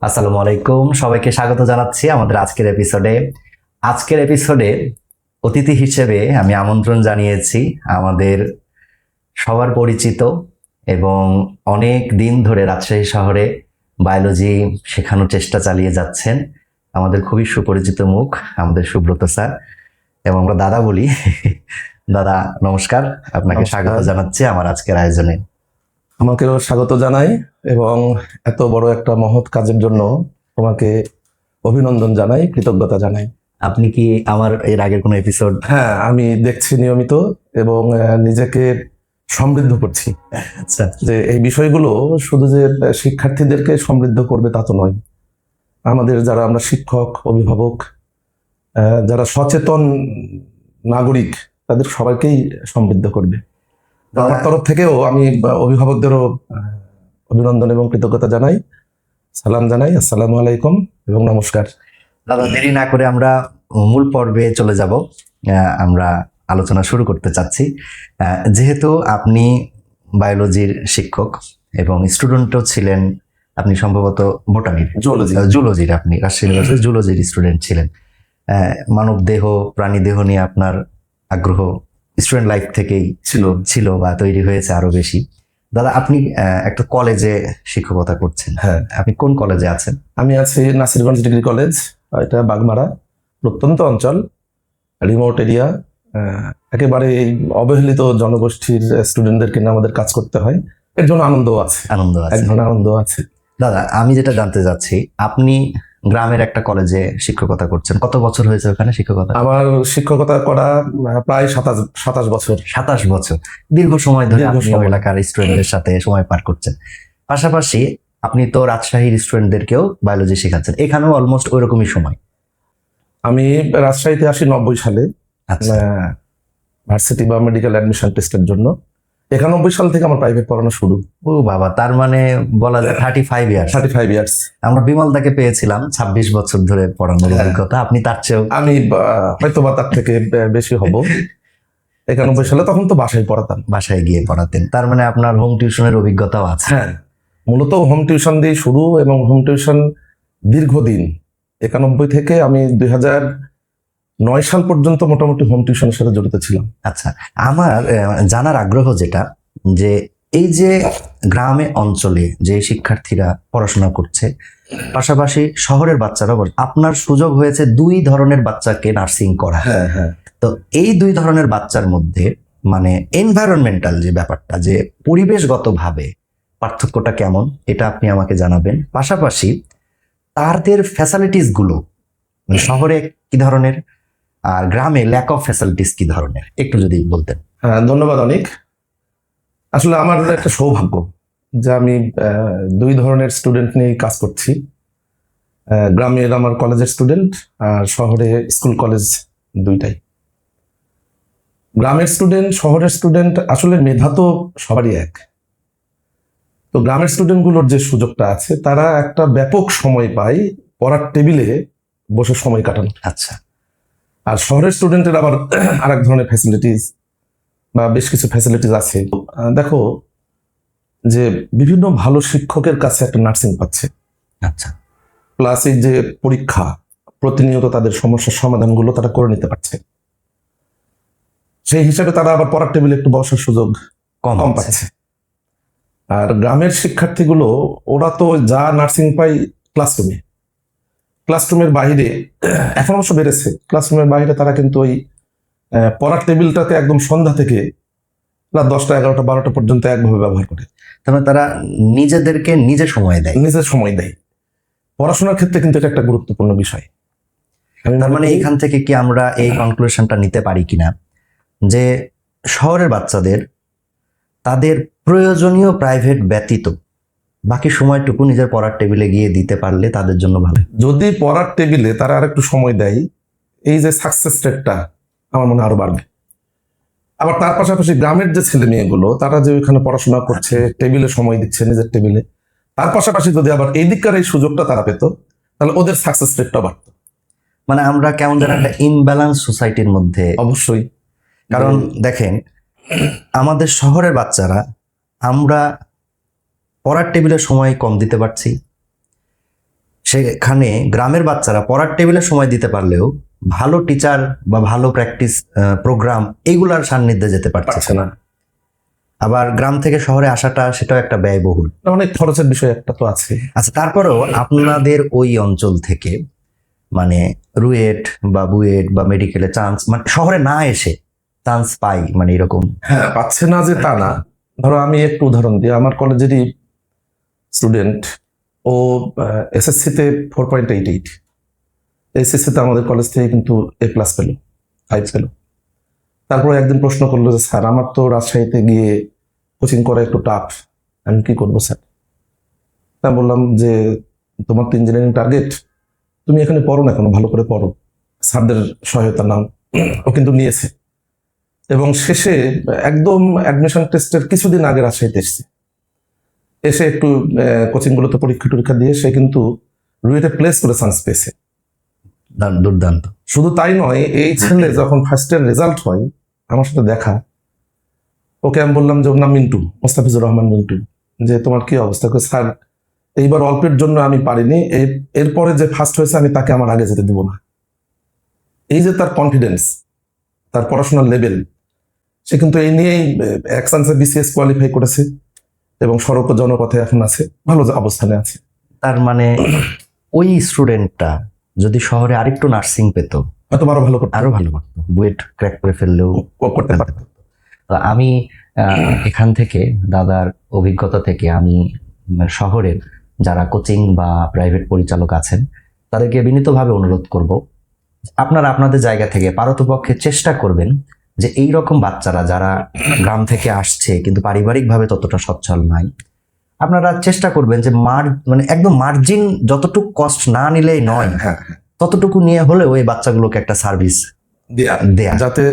আসসালামু আলাইকুম, সবাইকে স্বাগত জানাচ্ছি আমাদের আজকের এপিসোডে অতিথি হিসেবে আমি আমন্ত্রণ জানিয়েছি আমাদের সবার পরিচিত এবং অনেক দিন ধরে রাজশাহী শহরে বায়োলজি শেখানোর চেষ্টা চালিয়ে যাচ্ছেন আমাদের খুবই সুপরিচিত মুখ, আমাদের সুব্রত স্যার, এবং আমরা দাদা বলি। দাদা নমস্কার, আপনাকে স্বাগত জানাচ্ছি আমার আজকের আয়োজনে। আমাকেও স্বাগত জানাই এবং এত বড় একটা মহৎ কাজের জন্য তোমাকে অভিনন্দন জানাই, কৃতজ্ঞতা জানাই। আপনি কি আমার এর আগের কোনো এপিসোড? হ্যাঁ, আমি দেখছি নিয়মিত এবং নিজেকে সমৃদ্ধ করছি। আচ্ছা, যে এই বিষয়গুলো শুধু যে শিক্ষার্থীদেরকে সমৃদ্ধ করবে তা তো নয়, আমাদের যারা আমরা শিক্ষক, অভিভাবক, যারা সচেতন নাগরিক, তাদের সবাইকেই সমৃদ্ধ করবে। আমার তরফ থেকেও আমি অভিভাবকদেরও অভিনন্দন এবং কৃতজ্ঞতা জানাই, সালাম জানাই। আসসালামু আলাইকুম এবং নমস্কার। দাদা দেরি না করে আমরা মূল পর্বে চলে যাব। আমরা আলোচনা শুরু করতে চাচ্ছি। যেহেতু আপনি বায়োলজির শিক্ষক এবং স্টুডেন্টও ছিলেন, আপনি সম্ভবত বোটানির, জুলজির, আপনি রাজশাহী ইউনিভার্সিটির জুলজির স্টুডেন্ট ছিলেন। মানব দেহ, প্রাণী দেহ নিয়ে আপনার আগ্রহ স্টুডেন্ট লাইফ থেকেই ছিল বা তৈরি হয়েছে আরো বেশি। দাদা, আপনি একটা কলেজে শিক্ষকতা করছেন। হ্যাঁ, আপনি কোন কলেজে আছেন? আমি আছি নাসিরগঞ্জ ডিগ্রি কলেজ, এটা বাগমারা, প্রত্যন্ত অঞ্চল, রিমোট এরিয়া। একেবারে এই অবহেলিত জনগোষ্ঠীর স্টুডেন্টদেরকে নিয়ে আমাদের কাজ করতে হয়, এর জন্য আনন্দ আছে, এক ধরনের আনন্দ আছে। দাদা, আমি যেটা জানতে চাচ্ছি, আপনি গ্রামের একটা কলেজে শিক্ষকতা করছেন, কত বছর হয়েছে ওখানে শিক্ষকতা? আমার শিক্ষকতা করা প্রায় 27 বছর। 27 বছর, দীর্ঘ সময় ধরে আপনি ওই এলাকার স্টুডেন্টদের সাথে সময় পার করছেন। পাশাপাশি আপনি তো রাজশাহীর স্টুডেন্টদেরকেও বায়োলজি শেখাচ্ছেন, এখানেও অলমোস্ট ওই রকমই সময়। আমি রাজশাহীতে আসি 90 সালে ভার্সিটি বা মেডিকেল অ্যাডমিশন টেস্টের জন্য। 91 সাল থেকে আমার প্রাইভেট পড়ানো শুরু। ও বাবা, তার মানে বলা যায় 35 ইয়ার্স। আমরা বিমল দাকে পেয়েছিলাম 26 বছর ধরে পড়ানোর অভিজ্ঞতা, আপনি তার চেয়েও। আমি হয়তো বা তার থেকে বেশি হব। 91 সালে তখন তো বাসায় পড়াতাম, বাসায় গিয়ে পড়াতেন, তার মানে আপনার হোম টিউশনের অভিজ্ঞতাও আছে। হ্যাঁ, মূলত হোম টিউশন দিয়ে শুরু এবং হোম টিউশন দীর্ঘদিন 91 থেকে আমি 2009 সাল পর্যন্ত মোটামুটি হোম টিউশনের সাথে জড়িত ছিলাম। আচ্ছা, আমার জানার আগ্রহ যেটা, যে এই যে গ্রামে অঞ্চলে যে শিক্ষার্থীরা পড়াশোনা করছে, পাশাপাশি শহরের বাচ্চারা, আপনার সুযোগ হয়েছে দুই ধরনের বাচ্চাকে নার্সিং করা। হ্যাঁ হ্যাঁ, তো এই দুই ধরনের বাচ্চার মধ্যে মানে এনভায়রনমেন্টাল যে ব্যাপারটা, যে পরিবেশগতভাবে পার্থক্যটা কেমন, এটা আপনি আমাকে জানাবেন। পাশাপাশি তাদের ফ্যাসিলিটিস গুলো শহরে কি ধরনের আর গ্রামে ল্যাক অফ ফ্যাসিলিটিস কি ধরনের, একটু যদি বলতেন। হ্যাঁ, ধন্যবাদ অনেক। আসলে আমার একটা সৌভাগ্য যে আমি দুই ধরনের স্টুডেন্ট নিয়ে কাজ করছি। গ্রামের আমার কলেজের স্টুডেন্ট আর শহরে স্কুল কলেজ দুইটাই। গ্রামের স্টুডেন্ট, শহরের স্টুডেন্ট, আসলে মেধা তো সবারই এক। তো গ্রামের স্টুডেন্টগুলোর যে সুযোগটা আছে, তারা একটা ব্যাপক সময় পায় পড়ার টেবিলে বসে সময় কাটানো। আচ্ছা, আর শহরের স্টুডেন্টের আবার আরেক ধরনের ফ্যাসিলিটিস বা বেশ কিছু ফ্যাসিলিটিস আছে। দেখো যে বিভিন্ন ভালো শিক্ষকের কাছে একটা নার্সিং পাচ্ছে। আচ্ছা, প্লাস এই যে পরীক্ষা, প্রতিনিয়ত তাদের সমস্যার সমাধানগুলো তারা করে নিতে পারছে, সেই হিসাবে তারা আবার পড়ার টেবিলে একটু বসার সুযোগ কম পাচ্ছে। আর গ্রামের শিক্ষার্থীগুলো, ওরা তো যা নার্সিং পায় ক্লাসরুমের বাইরে, এখন অবশ্য বেড়েছে, ক্লাসরুমের বাইরে তারা কিন্তু ওই পড়ার টেবিলটাকে একদম সন্ধ্যা থেকে রাত 10টা 11টা 12টা পর্যন্ত একভাবে ব্যবহার করে। তাহলে তারা নিজেদেরকে নিজে সময় দেয়। পড়াশোনার ক্ষেত্রে কিন্তু এটা একটা গুরুত্বপূর্ণ বিষয়। তার মানে এখান থেকে কি আমরা এই কনক্লুশনটা নিতে পারি কিনা যে শহরের বাচ্চাদের তাদের প্রয়োজনীয় প্রাইভেট ব্যতীত বাকি সময়টুকু নিজের পড়ার টেবিলে গিয়ে দিতে পারলে তাদের জন্য ভালো। যদি পড়ার টেবিলে তারা আর একটু সময় দেয়, এই যে সাকসেস রেটটা আমার মনে আরো বাড়বে। আবার তার পাশাপাশি গ্রামের যে ছেলে মেয়েগুলো, তারা যে ওইখানে পড়াশোনা করছে, টেবিলে সময় দিচ্ছে নিজের টেবিলে, তার পাশাপাশি যদি আবার এই দিককার এই সুযোগটা তারা পেত, তাহলে ওদের সাকসেস রেটটা বাড়তো। মানে আমরা কেমন যেন একটা ইনব্যালেন্স সোসাইটির মধ্যে। অবশ্যই, কারণ দেখেন, আমাদের শহরের বাচ্চারা, আমরা পড়ার টেবিলে সময় কম দিতে পারছি, সেখানে গ্রামের বাচ্চারা পড়ার টেবিলে সময় দিতে পারলেও ভালো টিচার বা ভালো প্র্যাকটিস প্রোগ্রাম এইগুলার সান্নিধ্যে যেতে পারছে পারছে না। আবার গ্রাম থেকে শহরে আসাটা সেটাও একটা ব্যয়বহুল। অনেক খরচের বিষয় একটা তো আছে। আচ্ছা, তারপরেও আপনাদের ওই অঞ্চল থেকে মানে রুয়েট বা বুয়েট বা মেডিকেলে চান্স মানে শহরে না এসে চান্স পাই মানে এরকম? হ্যাঁ, পাচ্ছে না যে তা না। ধরো আমি একটু উদাহরণ দিই, আমার কলেজেরই স্টুডেন্ট, ও এসএসসিতে 4.88, এইচএসসিতে আমাদের কলেজ থেকে কিন্তু A+ পেল, 5 পেল। তারপরে একদিন প্রশ্ন করলো যে স্যার আমার তো রাজশাহীতে গিয়ে কোচিং করা একটু টাফ, আমি কি করবো স্যার? তা বললাম যে তোমার তো ইঞ্জিনিয়ারিং টার্গেট, তুমি এখানে পড়ো না, কেন ভালো করে পড়ো, স্যারদের সহায়তা নাও। ও কিন্তু নিয়েছে এবং শেষে একদম অ্যাডমিশন টেস্টের কিছুদিন আগে রাজশাহীতে এসে একটু কোচিং গুলোতে পরীক্ষা টরীক্ষা দিয়ে সে কিন্তু রুয়েটে প্লেস করে চান্স পেয়েছে। দুর্দান্ত। শুধু তাই নয়, এই ছেলে যখন ফার্স্ট ইয়ার রেজাল্ট হয় আমার সাথে দেখা, ওকে আমি বললাম যে ওর নাম মিন্টু, মোস্তাফিজুর রহমান মিন্টু, যে তোমার কি অবস্থা? স্যার এইবার অল্পের জন্য আমি পারিনি, এরপরে যে ফার্স্ট হয়েছে আমি তাকে আমার আগে যেতে দিব না। এই যে তার কনফিডেন্স, তার পড়াশোনার লেভেল, সে কিন্তু এই নিয়েই এক চান্সে BCS কোয়ালিফাই করেছে এবং সড়ক ও জনপথে এখন আছে, ভালো অবস্থানে আছে। তার মানে ওই স্টুডেন্টটা যদি শহরে আরেকটু নার্সিং পেত হয়তো আরো ভালো করতে আরো ভালো করতো, বুয়েট ক্র্যাক করে ফেললেও করতে পারত। তো আমি এখান থেকে দাদার অভিজ্ঞতা থেকে আমি শহরের যারা কোচিং বা প্রাইভেট পরিচালক আছেন তাদেরকে বিনীতভাবে অনুরোধ করব, আপনারা আপনাদের জায়গা থেকে পারতপক্ষে চেষ্টা করবেন যে এই রকম বাচ্চারা যারা গ্রাম থেকে আসছে কিন্তু পারিবারিকভাবে ততটা সচ্ছল নাই, আপনারা চেষ্টা করবেন যে মানে একদম মার্জিন যতটুকু কষ্ট না নিলেই নয়, হ্যাঁ, ততটুকু নিয়ে হলেও এই বাচ্চাগুলোকে একটা সার্ভিস দেয়া যাতে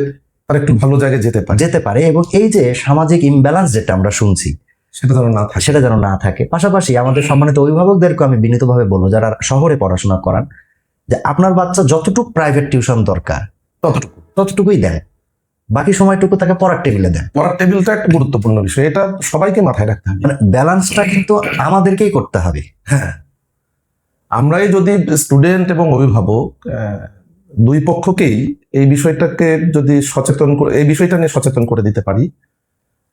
তার একটু ভালো জায়গায় যেতে পারে এবং এই যে সামাজিক ইমব্যালেন্স যেটা আমরা শুনছি সেটা যেন না থাকে। সেটা যেন না থাকে। পাশাপাশি আমাদের সম্মানিত অভিভাবকদেরকে আমি বিনীতভাবে বলবো যারা শহরে পড়াশোনা করান, যে আপনার বাচ্চা যতটুকু প্রাইভেট টিউশন দরকার ততটুকুই দেন, বাকি সময়টুকু তাকে পড়ার টেবিলে দেন। পড়ার টেবিলটা একটা গুরুত্বপূর্ণ বিষয়, এটা সবাইকে মাথায় রাখতে হবে। মানে ব্যালেন্সটা কিন্তু আমাদেরকেই করতে হবে। হ্যাঁ, আমরাই যদি স্টুডেন্ট এবং অভিভাবক দুই পক্ষকেই এই বিষয়টাকে যদি সচেতন করে, এই বিষয়টা নিয়ে সচেতন করে দিতে পারি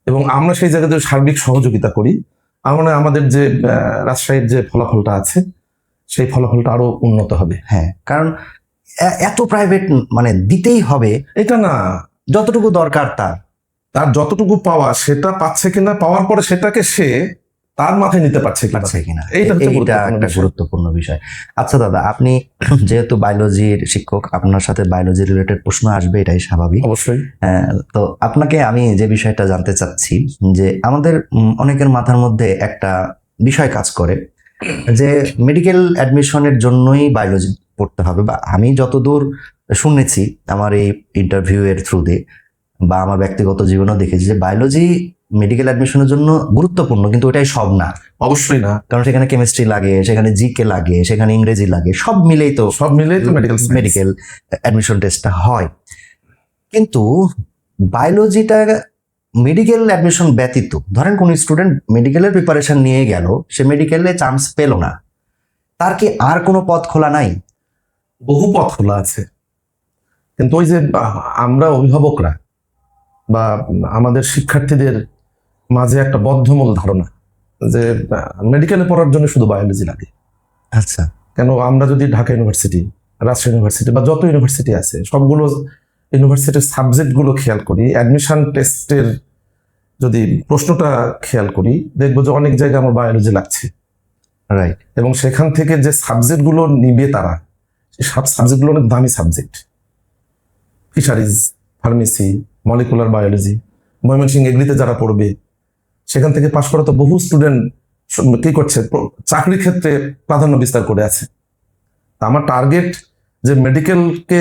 এবং আমরা সেই জায়গায় যদি সার্বিক সহযোগিতা করি, আমার মনে হয় আমাদের যে রাজশাহীর যে ফলাফলটা আছে সেই ফলাফলটা আরো উন্নত হবে। হ্যাঁ, কারণ এত প্রাইভেট মানে দিতেই হবে এটা না, যতটুকু দরকার তার যতটুকু পাওয়া সেটা পাচ্ছে কিনা, পাওয়ার পরে সেটাকে সে তার মাথায় নিতে পারছে কিনা, এইটা একটা গুরুত্বপূর্ণ বিষয়। আচ্ছা দাদা, আপনি যেহেতু বায়োলজির শিক্ষক, আপনার সাথে বায়োলজি রিলেটেড প্রশ্ন আসবে, এটাই স্বাভাবিক। অবশ্যই। তো আপনাকে আমি যে বিষয়টা জানতে চাচ্ছি, যে আমাদের অনেকের মাথার মধ্যে একটা বিষয় কাজ করে যে মেডিকেল অ্যাডমিশনের জন্যই বায়োলজি পড়তে হবে, বা আমি যতদূর শুনেছি আমার এই ইন্টারভিউ এর থ্রুতে বা আমার ব্যক্তিগত জীবনেও দেখেছি যে বায়োলজি মেডিকেল অ্যাডমিশনের জন্য গুরুত্বপূর্ণ, কিন্তু ওটাই সব না। অবশ্যই না, কারণ সেখানে কেমিস্ট্রি লাগে, সেখানে জিকে লাগে, সেখানে ইংরেজি লাগে, সব মিলেই তো মেডিকেল অ্যাডমিশন টেস্টটা হয়। কিন্তু বায়োলজিটা মেডিকেল অ্যাডমিশন ব্যতীত, ধরেন কোন স্টুডেন্ট মেডিকেলের প্রিপারেশন নিয়ে গেল, সে মেডিকেলে চান্স পেল না, তার কি আর কোনো পথ খোলা নাই? বহু পথ খোলা আছে, কিন্তু ওই যে আমরা অভিভাবকরা বা আমাদের শিক্ষার্থীদের মাঝে একটা বদ্ধমূল ধারণা যে মেডিকেলে পড়ার জন্য শুধু বায়োলজি লাগে। আচ্ছা, কেন আমরা যদি ঢাকা ইউনিভার্সিটি, রাজশাহী ইউনিভার্সিটি বা যত ইউনিভার্সিটি আছে সবগুলো ইউনিভার্সিটির সাবজেক্টগুলো খেয়াল করি, অ্যাডমিশন টেস্টের যদি প্রশ্নটা খেয়াল করি, দেখবো যে অনেক জায়গায় আমার বায়োলজি লাগছে। রাইট। এবং সেখান থেকে যে সাবজেক্টগুলো নিবে তারা, সেই সাবজেক্টগুলো অনেক দামি subject. Fisheries, pharmacy, molecular biology, Mymensingh এগ্রিতে যারা পড়বে সেখান থেকে পাশ করা তো বহু স্টুডেন্ট কি করছে, চাকরির ক্ষেত্রে প্রাধান্য বিস্তার করে আছে। আমার টার্গেট যে মেডিকেলকে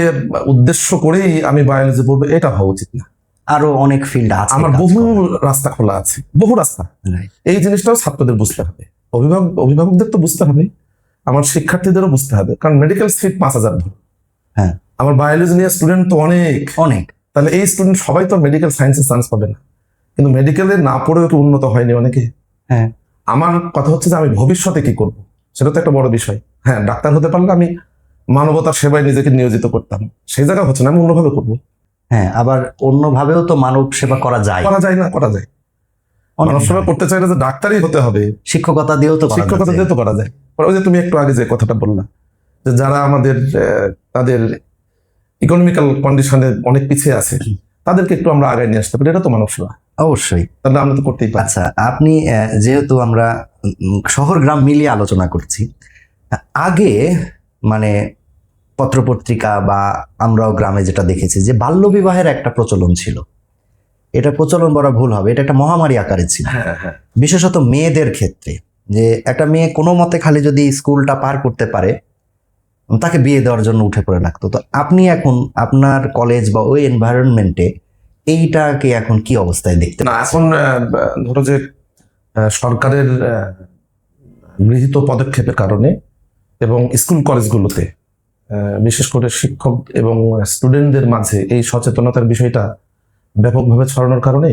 উদ্দেশ্য করেই আমি বায়োলজি পড়বো, এটা হওয়া উচিত না। আরো অনেক ফিল্ড আছে, আমার বহু রাস্তা খোলা আছে, বহু রাস্তা। এই জিনিসটাও ছাত্রদের বুঝতে হবে, অভিভাবকদের তো বুঝতে হবে, আমার শিক্ষার্থীদেরও বুঝতে হবে। কারণ মেডিকেল সিট 5,000 ধরো, হ্যাঁ, আমার বায়োলজি নিয়ে স্টুডেন্ট তো অনেক, তাহলে এই স্টুডেন্ট সবাই তো মেডিকেল সায়েন্সে চান্স পাবে না। কিন্তু মেডিকেলে না পড়েও কি উন্নত হয়নি অনেকে? হ্যাঁ। আমার কথা হচ্ছে যে আমি ভবিষ্যতে কি করব, সেটা তো একটা বড় বিষয়। হ্যাঁ, ডাক্তার হতে পারলে আমি মানবতার সেবায় নিজেকে নিয়োজিত করতাম। সেই জায়গা হচ্ছে না, আমি অন্যভাবে করবো। হ্যাঁ, আবার অন্যভাবেও তো মানব সেবা করা যায়, করা যায় না? করা যায়। অনেক মানব সেবা ভাবে। করতে চাইলে যে ডাক্তারই হতে হবে, শিক্ষকতা দিয়েও তো করা শিক্ষকতা যাচ্ছে। দিয়ে তো করা যায়। ওই যে তুমি একটু আগে যে কথাটা বললা, যে যারা আমাদের তাদের ইকোনমিক্যাল কন্ডিশনে অনেক পিছিয়ে আছে, তাদেরকে একটু আমরা আগায় নিয়ে আসতে পারি, এটা তো মানব সেবা। অবশ্যই। তাহলে আমরা তো করতেই পারি। আচ্ছা, আপনি যেহেতু আমরা শহর গ্রাম মিলিয়ে আলোচনা করছি, আগে মানে পত্রপত্রিকা বা আমরাও গ্রামে যেটা দেখেছি যে বাল্যবিবাহের একটা প্রচলন ছিল, এটা প্রচলন বলা ভুল হবে, এটা একটা মহামারী আকারে ছিল, হ্যাঁ, হ্যাঁ। বিশেষত মেয়েদের ক্ষেত্রে। যে একটা মেয়ে কোনো মতে খালি যদি স্কুলটা পার করতে পারে, তাকে বিয়ে দেওয়ার জন্য উঠে পড়ে লাগতো। তো আপনি এখন আপনার কলেজ বা ওই এনভায়রনমেন্টে এইটাকে এখন কি অবস্থায় দেখতে না, পাচ্ছেন? এখন ধরো যে সরকারের গৃহীত পদক্ষেপের কারণে এবং স্কুল কলেজগুলোতে বিশেষ করে শিক্ষক এবং স্টুডেন্টদের মাঝে এই সচেতনতার বিষয়টা ব্যাপকভাবে ছড়ানোর কারণে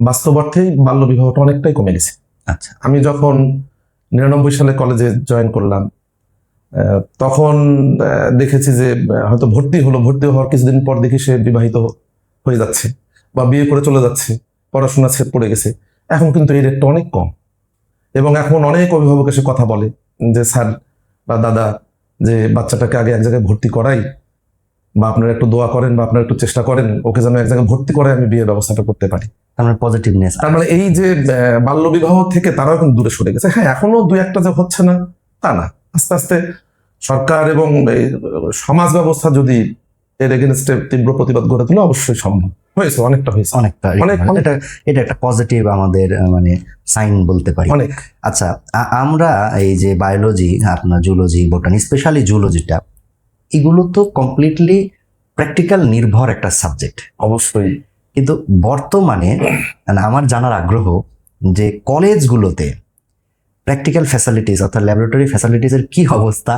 বাস্তব অর্থেই বাল্য বিবাহটা অনেকটাই কমে গেছে। আচ্ছা, আমি যখন 99 সালে কলেজে জয়েন করলাম, তখন দেখেছি যে হয়তো ভর্তি হওয়ার কিছুদিন পর দেখি সে বিবাহিত হয়ে যাচ্ছে বা বিয়ে করে চলে যাচ্ছে, পড়াশোনা ছেদ পড়ে গেছে। এখন কিন্তু এই রেটটা অনেক কম, এবং এখন অনেক অভিভাবক এসে কথা বলে যে স্যার বা দাদা, যে বাচ্চাটাকে আগে এক জায়গায় ভর্তি করাই, বা আপনারা একটু দোয়া করেন বা আপনারা একটু চেষ্টা করেন ওকে যেন এক জায়গায় ভর্তি করে আমি বিয়ের ব্যবস্থাটা করতে পারি। আমার পজিটিভনেস। তার মানে এই যে বাল্য বিবাহ থেকে তারাও কিন্তু দূরে সরে গেছে। হ্যাঁ, এখনো দুই একটা যে হচ্ছে না তা না, আস্তে আস্তে সরকার এবং এই সমাজ ব্যবস্থা যদি এর এগেনস্টে তীব্র প্রতিবাদ গড়ে তোলে অবশ্যই সম্ভব হয়েছে, অনেকটা হয়েছে, অনেকটা অনেক। এটা একটা পজিটিভ আমাদের মানে সাইন বলতে পারি। অনেক। আচ্ছা, আমরা এই যে বায়োলজি, আপনার জুলজি, বোটানি, স্পেশালি জুলজিটা, এগুলো তো কমপ্লিটলি প্র্যাকটিক্যাল নির্ভর একটা সাবজেক্ট। অবশ্যই। কিন্তু বর্তমানে মানে আমার জানার আগ্রহ যে কলেজগুলোতে প্র্যাকটিক্যাল ফ্যাসিলিটিস অর্থাৎ ল্যাবরেটরি ফ্যাসিলিটিসের কি অবস্থা,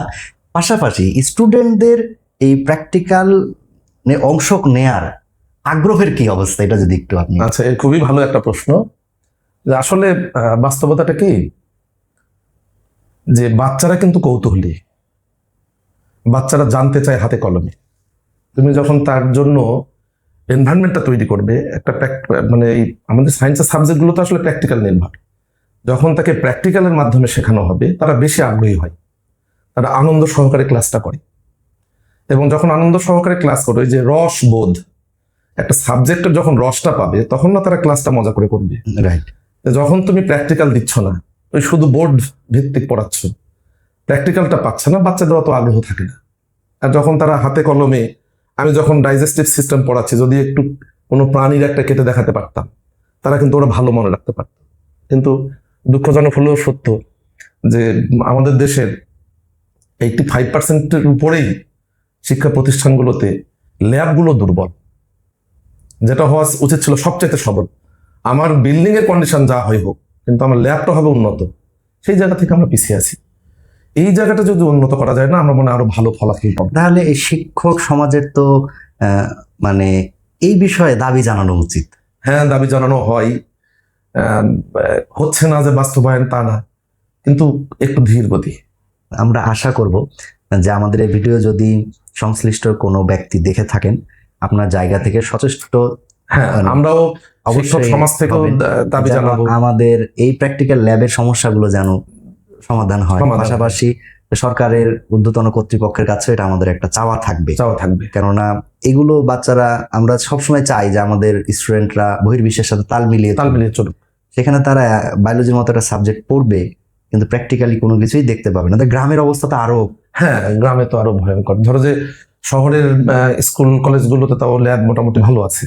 পাশাপাশি স্টুডেন্টদের এই প্র্যাকটিক্যাল অংশ নেয়ার আগ্রহের কি অবস্থা, এটা যদি একটু আপনি। আচ্ছা, এ খুবই ভালো একটা প্রশ্ন। যে আসলে বাস্তবতাটা কি, যে বাচ্চারা কিন্তু কৌতূহলী, বাচ্চারা জানতে চায় হাতে কলমে। তুমি যখন তার জন্য এনভায়রনমেন্টটা তৈরি করবে, একটা মানে এই আমাদের সায়েন্সের সাবজেক্টগুলো তো আসলে প্র্যাকটিক্যাল নির্ভর, যখন তাকে প্র্যাকটিক্যালের মাধ্যমে শেখানো হবে তারা বেশি আগ্রহী হয়, তারা আনন্দ সহকারে ক্লাসটা করে। এবং যখন আনন্দ সহকারে ক্লাস করে, ওই যে রস বোধ, একটা সাবজেক্টের যখন রসটা পাবে তখন না তারা ক্লাসটা মজা করে করবে। রাইট। যখন তুমি প্র্যাকটিক্যাল দিচ্ছ না, ওই শুধু বোর্ড ভিত্তিক পড়াচ্ছ, প্র্যাকটিক্যালটা পাচ্ছে না, বাচ্চাদের অত আগ্রহ থাকে না। আর যখন তারা হাতে কলমে, আমি যখন ডাইজেস্টিভ সিস্টেম পড়াচ্ছি, যদি একটু কোনো প্রাণীর একটা কেটে দেখাতে পারতাম, তারা কিন্তু ওরা ভালো মনে রাখতে পারত। কিন্তু দুঃখজনক হলেও সত্য যে আমাদের দেশের 85% উপরেই শিক্ষা প্রতিষ্ঠানগুলোতে ল্যাবগুলো দুর্বল, যেটা হওয়া উচিত ছিল সবচেয়ে সবল। আমার বিল্ডিং এর কন্ডিশন যা হয় হোক, কিন্তু আমার ল্যাবটা হবে উন্নত, সেই জায়গা থেকে আমরা পিছিয়ে আছি। এই জায়গাটা যদি উন্নত করা যায় না, আমরা মনে হয় আরো ভালো ফলাফল পাবো। তাহলে এই শিক্ষক সমাজের তো মানে এই বিষয়ে দাবি জানানো উচিত। হ্যাঁ, দাবি জানানো হয়, হচ্ছে না যে বাস্তবায়ন তা না, কিন্তু একটু ধীর গতি। আমরা আশা করব যে আমাদের এই ভিডিও যদি সংশ্লিষ্ট কোনো ব্যক্তি দেখে থাকেন, আপনার জায়গা থেকে সচেষ্ট, হ্যাঁ, মানে আমরাও শিক্ষক অবশ্যই সমাজ থেকেও হবেন, দাবি যেন জানাবো আমাদের এই প্র্যাকটিক্যাল ল্যাবের সমস্যাগুলো যেন সমাধান হয়। সমাধান হয়। পাশাপাশি সরকারের ঊর্ধ্বতন কর্তৃপক্ষের কাছে এটা আমাদের একটা চাওয়া থাকবে, চাওয়া থাকবে। কেননা এগুলো বাচ্চারা, আমরা সবসময় চাই যে আমাদের স্টুডেন্টরা বহির্বিশ্বের সাথে তাল মিলিয়ে চলুক। সেখানে তারা বায়োলজির মতো একটা সাবজেক্ট পড়বে, কিন্তু প্র্যাকটিক্যালি কোনো কিছুই দেখতে পাবে না। গ্রামের অবস্থা তো আরো। হ্যাঁ, গ্রামে তো আরো ভয়ঙ্কর। ধরো যে শহরের স্কুল কলেজগুলোতে তাও ল্যাব মোটামুটি ভালো আছে,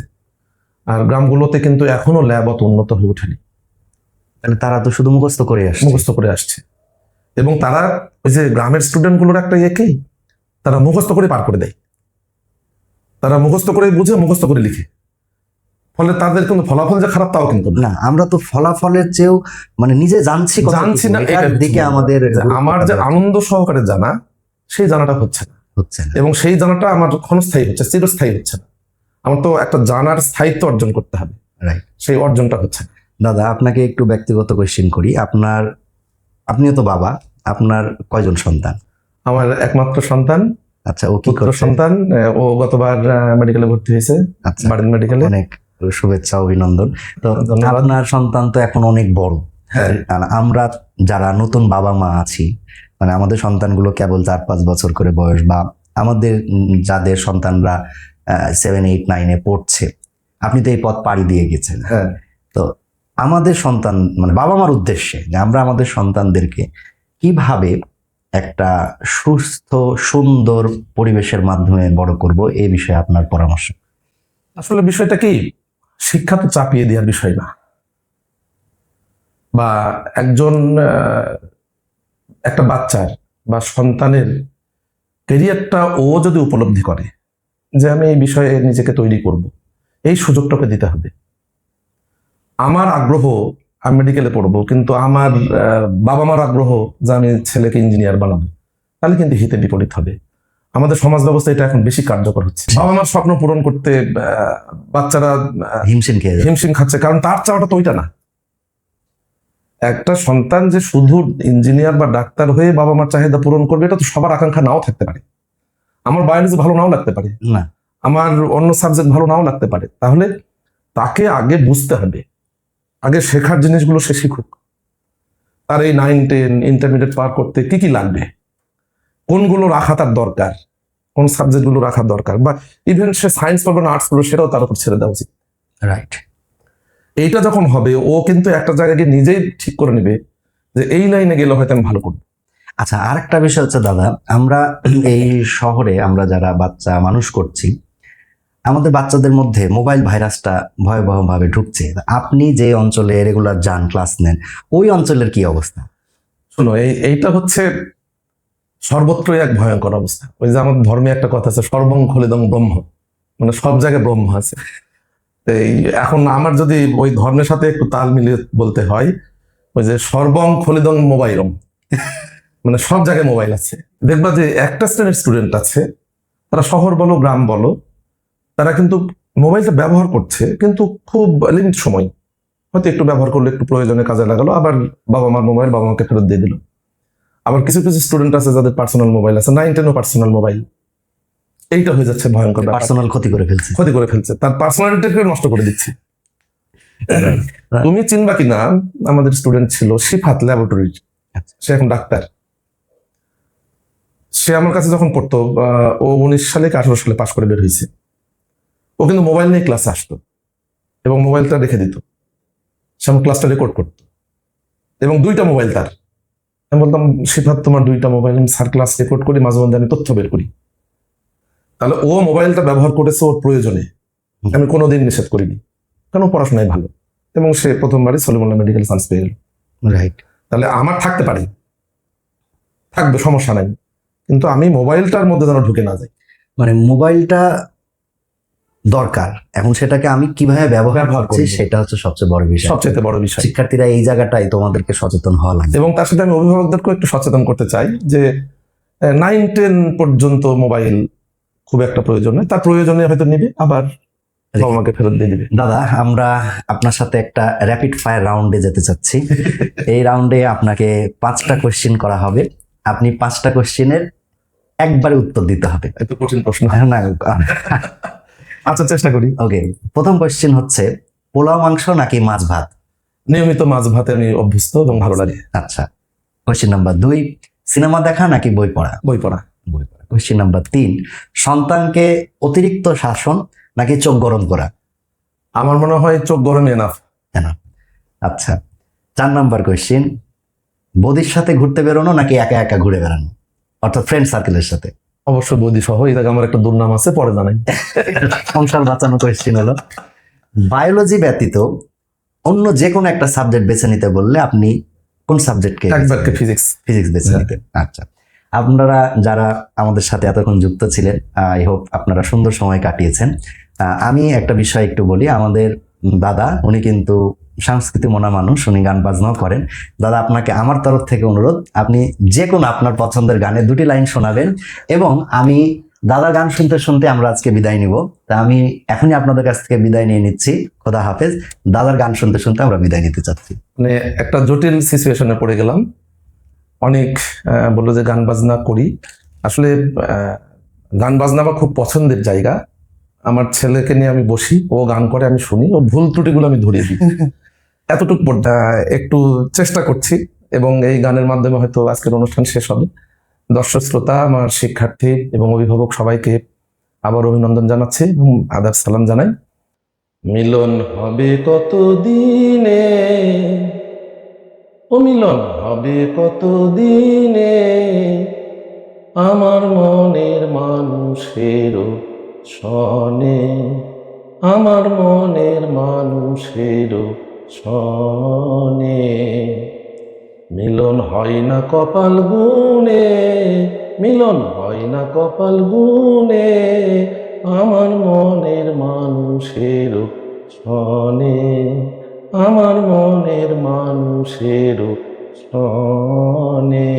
আর গ্রামগুলোতে কিন্তু এখনো ল্যাব অত উন্নত হয়ে ওঠেনি। মানে তারা তো শুধু মুখস্থ করে আসছে। মুখস্থ করে আসছে, এবং তারা ওই যে গ্রামের স্টুডেন্টগুলোর একটা ইয়েকেই তারা মুখস্থ করে পার করে দেয়, তারা মুখস্থ করে বুঝে, মুখস্থ করে লিখে, ফলে তাদের কিন্তু ফলাফল যে খারাপ তাও কিন্তু না, আমরা তো ফলাফলের চেয়েও মানে নিজে জানছি জানছি না, এটার এটার দিকে আমাদের আমার যে আনন্দ সহকারে জানা, সেই জানাটা হচ্ছে না। হচ্ছে না। এবং সেই জানাটা আমার ক্ষণস্থায়ী হচ্ছে, চিরস্থায়ী হচ্ছে না। আমার তো একটা জানার স্থায়িত্ব অর্জন করতে হবে, রাইট। সেই অর্জনটা হচ্ছে না। দাদা, আপনাকে একটু ব্যক্তিগত কোয়েশ্চেন করি। আপনিও তো বাবা, আপনার কয়জন সন্তান? আমার একমাত্র সন্তান, আচ্ছা, ও কি পুত্র করছে? সন্তান। ও গতবার মেডিকেলে ভর্তি হয়েছে, আচ্ছা, বাড়ির মেডিকেলে। অনেক শুভেচ্ছা, অভিনন্দন। তো ধন্যবাদ। আপনার সন্তান তো এখন অনেক বড়, হ্যাঁ, আর আমরা যারা নতুন বাবা মা আছি, মানে আমাদের সন্তানগুলো কেবল 4-5 বছর করে বয়স, বা আমাদের যাদের সন্তানরা 7-8-9-এ পড়ছে, আপনি তো এই পথ পাড়ি দিয়ে গেছেন। হ্যাঁ। তো আমাদের সন্তান, মানে বাবা মার উদ্দেশ্যে, যে আমরা আমাদের সন্তানদেরকে কিভাবে একটা সুস্থ সুন্দর পরিবেশের মাধ্যমে বড় করব, এই বিষয়ে আপনার পরামর্শ। আসলে বিষয়টা কি, শিক্ষা তো চাপিয়ে দেওয়ার বিষয় না। বা একজন একটা বাচ্চার বা সন্তানের ক্যারিয়ারটা ও যদি উপলব্ধি করে যে আমি এই বিষয়ে নিজেকে তৈরি করব, এই সুযোগটাকে দিতে হবে। আমার আগ্রহ আমি মেডিকেলে পড়বো, কিন্তু আমার বাবা মার আগ্রহ যে আমি ছেলেকে ইঞ্জিনিয়ার বানাবো, তাহলে কিন্তু হিতে বিপরীত হবে। আমাদের সমাজ ব্যবস্থা এটা এখন বেশি কার্যকর হচ্ছে। বাবা মার স্বপ্ন পূরণ করতে বাচ্চারা হিমশিম খেয়ে যাবে। হিমশিম খাচ্ছে, কারণ তার চাওয়াটা তো ওইটা না। একটা সন্তান যে শুধু ইঞ্জিনিয়ার বা ডাক্তার হয়ে বাবা মার চাহিদা পূরণ করবে, এটা তো সবার আকাঙ্ক্ষা নাও থাকতে পারে। আমার বায়োলজি ভালো নাও লাগতে পারে, না, আমার অন্য সাবজেক্ট ভালো নাও লাগতে পারে। তাহলে তাকে আগে বুঝতে হবে, আগে শেখার জিনিসগুলো সে শিখুক। তার এই 9-10 ইন্টারমিডিয়েট পার করতে কি কি লাগবে, কোনগুলো রাখা তার দরকার, কোন সাবজেক্টগুলো রাখা দরকার, বা ইভেন সে সায়েন্স পড়বে না আর্টস পড়বে, সেটাও তার উপর ছেড়ে দেওয়া উচিত। রাইট। এইটা যখন হবে, ও কিন্তু একটা জায়গায় গিয়ে নিজেই ঠিক করে নেবে যে এই লাইনে গেলে হয়তো আমি ভালো করবো। আচ্ছা, আরেকটা বিষয় হচ্ছে দাদা, আমরা এই শহরে আমরা যারা বাচ্চা মানুষ করছি, আমাদের বাচ্চাদের মধ্যে মোবাইল ভাইরাসটা ভয়াবহভাবে ঢুকছে। আপনি যে অঞ্চলে রেগুলার যান, ক্লাস নেন, ওই অঞ্চলের কি অবস্থা? শোনো, এইটা হচ্ছে সর্বত্রই এক ভয়ঙ্কর অবস্থা। ওই যে আমার ধর্মে একটা কথা আছে, সর্বং খলিদং ব্রহ্ম, মানে সব জায়গায় ব্রহ্ম আছে। তো এখন আমার যদি ওই ধর্মের সাথে একটু তাল মিলিয়ে বলতে হয়, ওই যে সর্বং খলিদং মোবাইলম, মানে সব জায়গায় মোবাইল আছে। দেখবা যে একটা শ্রেণীর স্টুডেন্ট আছে, তারা শহর বলো গ্রাম বলো, তারা কিন্তু মোবাইলটা ব্যবহার করছে, কিন্তু খুব লিমিট সময়, হয়তো একটু ব্যবহার করলে একটু প্রয়োজনে কাজে লাগালো, আবার বাবা মার মোবাইল বাবা মাকে ফেরত দিয়ে দিল। আবার কিছু কিছু স্টুডেন্ট আছে যাদের পার্সোনাল মোবাইল আছে, 9-10ও পার্সোনাল মোবাইল। এইটা হয়ে যাচ্ছে ভয়ঙ্কর ব্যাপার। পার্সোনাল ক্ষতি করে ফেলছে। ক্ষতি করে ফেলছে, তার পার্সোনালিটিকে নষ্ট করে দিচ্ছে। তুমি চিনবা কিনা, আমাদের স্টুডেন্ট ছিল সিফাত ল্যাবরেটরির, সে এখন ডাক্তার। সে আমার কাছে যখন পড়তো, ও 19 সালে কি 18 সালে পাশ করে বের হয়েছে। ও কিন্তু মোবাইল নিয়ে ক্লাসে আসতো এবং মোবাইলটা রেখে দিত, সে আমার ক্লাসটা রেকর্ড করতো, এবং 2টা মোবাইল তার। আমি বলতাম, সিফাত তোমার 2টা মোবাইল? স্যার, ক্লাস রেকর্ড করি, মাঝে মধ্যে আমি তথ্য বের করি। তাহলে ও মোবাইলটা ব্যবহার করেছে ওর প্রয়োজনে, আমি কোনোদিন নিষেধ করিনি, কারণ ও পড়াশোনায় ভালো, এবং সে প্রথমবারই সলিমুল্লাহ মেডিকেল সায়েন্স পেয়ে গেল। রাইট। তাহলে আমার থাকতে পারে, থাকবে, সমস্যা নাই, কিন্তু আমি মোবাইলটার মধ্যে যেন ঢুকে না যাই। মানে মোবাইলটা দরকার, এখন সেটাকে আমি কিভাবে ব্যবহার করছি করবো, সেটা হচ্ছে সবচেয়ে বড় বিষয়। সবচেয়ে বড় বিষয়। শিক্ষার্থীরা এই জায়গাটাই তোমাদেরকে সচেতন হওয়া লাগবে। এবং তার সাথে আমি অভিভাবকদেরকেও একটু সচেতন করতে চাই যে 9-10 পর্যন্ত মোবাইল খুব একটা প্রয়োজন নেই, তার প্রয়োজনে হয়তো নিবে, আবার বাবা মাকে ফেরত দিয়ে দিবে। দাদা, আমরা আপনার সাথে একটা র্যাপিড ফায়ার রাউন্ডে যেতে চাচ্ছি। এই রাউন্ডে আপনাকে 5টা কোশ্চেন করা হবে, আপনি 5টা কোশ্চেনের একবারে উত্তর দিতে হবে। এত কঠিন প্রশ্ন না, আচ্ছা, চেষ্টা করি। ওকে, প্রথম কোশ্চেন হচ্ছে, পোলাও মাংস নাকি মাছ ভাত? নিয়মিত মাছ ভাতে আমি অভ্যস্ত এবং ভালো লাগে। আচ্ছা। কোশ্চেন নাম্বার 2, সিনেমা দেখা নাকি বই পড়া? বই পড়া। বই পড়া। কোশ্চেন নাম্বার 3, সন্তানকে অতিরিক্ত শাসন নাকি চোখ গরম করা? আমার মনে হয় চোখ গরমে এনাফ। আচ্ছা। 4 নাম্বার কোশ্চেন, বৌদির সাথে ঘুরতে বেরোনো নাকি একা একা ঘুরে বেড়ানো, অর্থাৎ ফ্রেন্ড সার্কেলের সাথে? অবশ্য বৌদি সহ, এই জায়গায় আমার একটা দুর্নাম আছে, পরে জানাই। সংসার বাঁচানো কোশ্চেন হলো, বায়োলজি ব্যতীত অন্য যে কোনো একটা সাবজেক্ট বেছে নিতে বললে আপনি কোন সাবজেক্টকে? একবারকে ফিজিক্স। ফিজিক্স বেছে নিতে। আচ্ছা। আপনারা যারা আমাদের সাথে এতক্ষণ যুক্ত ছিলেন, আই হোপ আপনারা সুন্দর সময় কাটিয়েছেন। আমি একটা বিষয় একটু বলি, আমাদের দাদা, উনি কিন্তু সংস্কৃতি মনা মানুষ, উনি গান বাজনাও করেন। দাদা, আপনাকে আমার তরফ থেকে অনুরোধ, আপনি যে কোনো আপনার পছন্দের গানে 2টি লাইন শোনাবেন, এবং আমি দাদার গান শুনতে শুনতে আমরা আজকে বিদায় নিব। তা আমি এখনই আপনাদের কাছ থেকে বিদায় নিয়ে নিচ্ছি। খোদা হাফেজ। দাদার গান শুনতে শুনতে আমরা বিদায় নিতে চাচ্ছি। মানে একটা জটিল সিচুয়েশনে পড়ে গেলাম। অনেক বললো যে গান বাজনা করি। আসলে গান বাজনা আমার খুব পছন্দের জায়গা। আমার ছেলেকে নিয়ে আমি বসি, ও গান করে, আমি শুনি, ও ভুল ত্রুটিগুলো আমি ধরিয়ে দিই। এতটুকু একটু চেষ্টা করছি, এবং এই গানের মাধ্যমে হয়তো আজকের অনুষ্ঠান শেষ হবে। দর্শক শ্রোতা, আমার শিক্ষার্থী এবং অভিভাবক সবাইকে আবার অভিনন্দন জানাচ্ছি এবং আদাব সালাম জানাই। মিলন হবে কত দিনে, ও মিলন হবে কত দিনে, আমার মনের মানুষের সনে, আমার মনের মানুষের সনে। মিলন হয় না কপাল গুনে, মিলন হয় না কপাল গুনে, আমার মনের মানুষের সনে, আমার মনের মানুষের সনে।